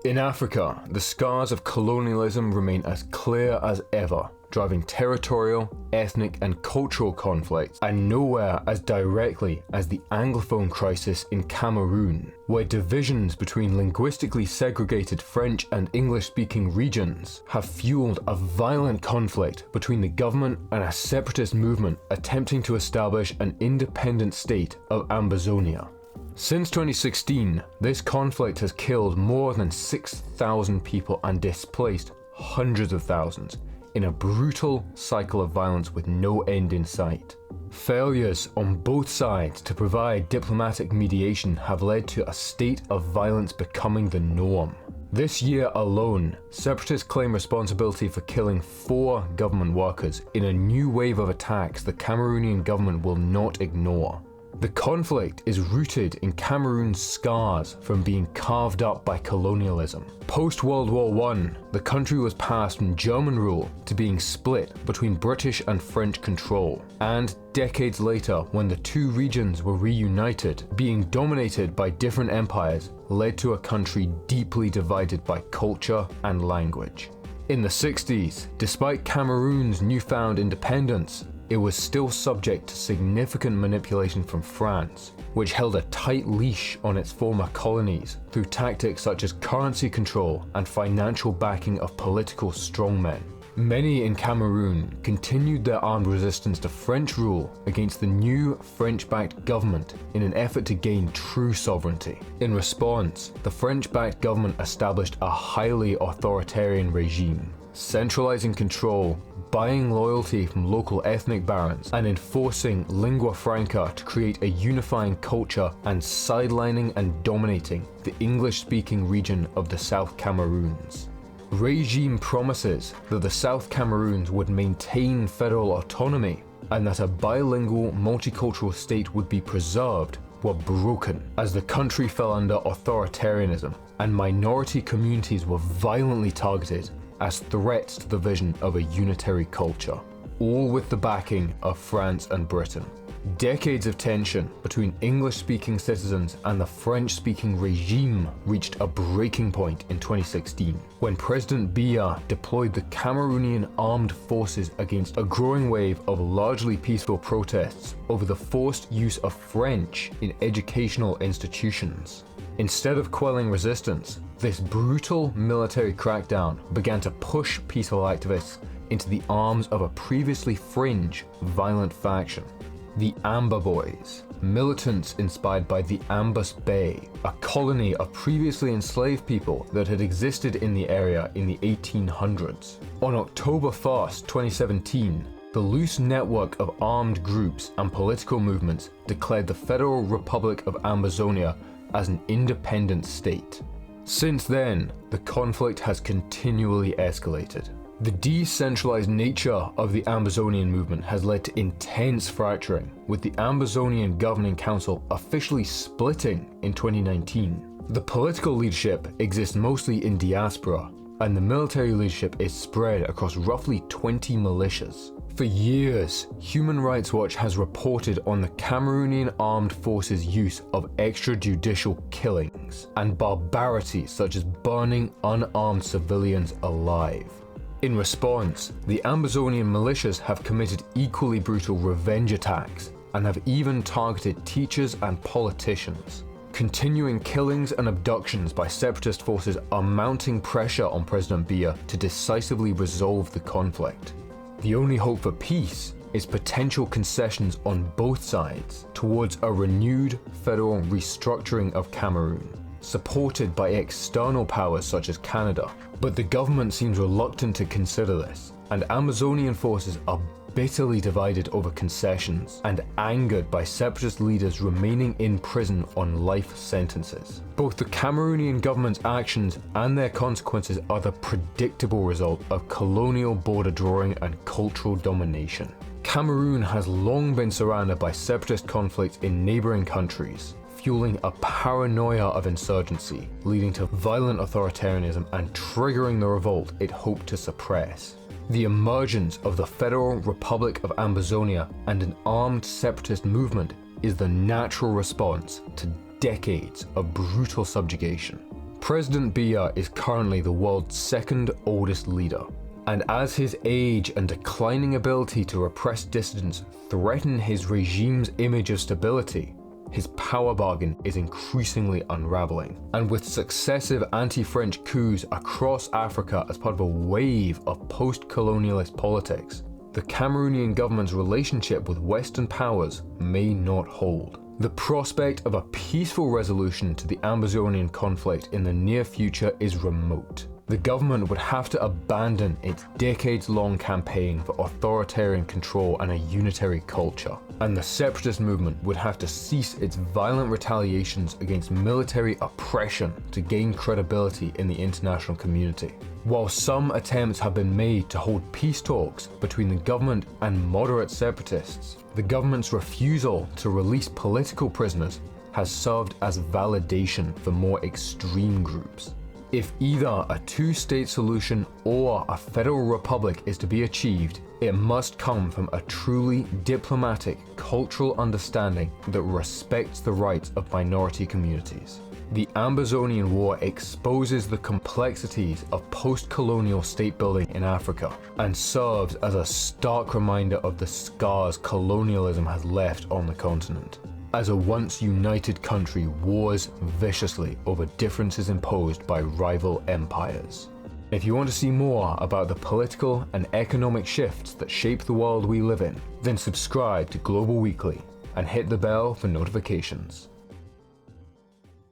In Africa, the scars of colonialism remain as clear as ever, driving territorial, ethnic and cultural conflicts, and nowhere as directly as the Anglophone crisis in Cameroon, where divisions between linguistically segregated French and English-speaking regions have fueled a violent conflict between the government and a separatist movement attempting to establish an independent state of Ambazonia. Since 2016, this conflict has killed more than 6,000 people and displaced hundreds of thousands in a brutal cycle of violence with no end in sight. Failures on both sides to provide diplomatic mediation have led to a state of violence becoming the norm. This year alone, separatists claim responsibility for killing 4 government workers in a new wave of attacks the Cameroonian government will not ignore. The conflict is rooted in Cameroon's scars from being carved up by colonialism. Post-World War I, the country was passed from German rule to being split between British and French control, and decades later, when the two regions were reunited, being dominated by different empires led to a country deeply divided by culture and language. In the 60s, despite Cameroon's newfound independence, it was still subject to significant manipulation from France, which held a tight leash on its former colonies through tactics such as currency control and financial backing of political strongmen. Many in Cameroon continued their armed resistance to French rule against the new French-backed government in an effort to gain true sovereignty. In response, the French-backed government established a highly authoritarian regime, centralizing control, buying loyalty from local ethnic barons, and enforcing lingua franca to create a unifying culture and sidelining and dominating the English-speaking region of the South Cameroons. Regime promises that the South Cameroons would maintain federal autonomy and that a bilingual multicultural state would be preserved were broken as the country fell under authoritarianism and minority communities were violently targeted as threats to the vision of a unitary culture, all with the backing of France and Britain. Decades of tension between English-speaking citizens and the French-speaking regime reached a breaking point in 2016, when President Biya deployed the Cameroonian armed forces against a growing wave of largely peaceful protests over the forced use of French in educational institutions. Instead of quelling resistance, this brutal military crackdown began to push peaceful activists into the arms of a previously fringe, violent faction. The Amba Boys, militants inspired by the Ambas Bay, a colony of previously enslaved people that had existed in the area in the 1800s. On October 1st, 2017, the loose network of armed groups and political movements declared the Federal Republic of Ambazonia as an independent state. Since then, the conflict has continually escalated. The decentralized nature of the Ambazonian movement has led to intense fracturing, with the Ambazonian Governing Council officially splitting in 2019. The political leadership exists mostly in diaspora, and the military leadership is spread across roughly 20 militias. For years, Human Rights Watch has reported on the Cameroonian armed forces' use of extrajudicial killings and barbarities such as burning unarmed civilians alive. In response, the Ambazonian militias have committed equally brutal revenge attacks and have even targeted teachers and politicians. Continuing killings and abductions by separatist forces are mounting pressure on President Biya to decisively resolve the conflict. The only hope for peace is potential concessions on both sides towards a renewed federal restructuring of Cameroon, supported by external powers such as Canada. But the government seems reluctant to consider this, and Ambazonian forces are bitterly divided over concessions and angered by separatist leaders remaining in prison on life sentences. Both the Cameroonian government's actions and their consequences are the predictable result of colonial border drawing and cultural domination. Cameroon has long been surrounded by separatist conflicts in neighboring countries, fueling a paranoia of insurgency, leading to violent authoritarianism and triggering the revolt it hoped to suppress. The emergence of the Federal Republic of Ambazonia and an armed separatist movement is the natural response to decades of brutal subjugation. President Biya is currently the world's second oldest leader, and as his age and declining ability to repress dissidents threaten his regime's image of stability, his power bargain is increasingly unraveling. And with successive anti-French coups across Africa as part of a wave of post-colonialist politics, the Cameroonian government's relationship with Western powers may not hold. The prospect of a peaceful resolution to the Ambazonian conflict in the near future is remote. The government would have to abandon its decades-long campaign for authoritarian control and a unitary culture, and the separatist movement would have to cease its violent retaliations against military oppression to gain credibility in the international community. While some attempts have been made to hold peace talks between the government and moderate separatists, the government's refusal to release political prisoners has served as validation for more extreme groups. If either a two-state solution or a federal republic is to be achieved, it must come from a truly diplomatic cultural understanding that respects the rights of minority communities. The Ambazonian War exposes the complexities of post-colonial state building in Africa and serves as a stark reminder of the scars colonialism has left on the continent, as a once united country wars viciously over differences imposed by rival empires. If you want to see more about the political and economic shifts that shape the world we live in, then subscribe to Global Weekly and hit the bell for notifications.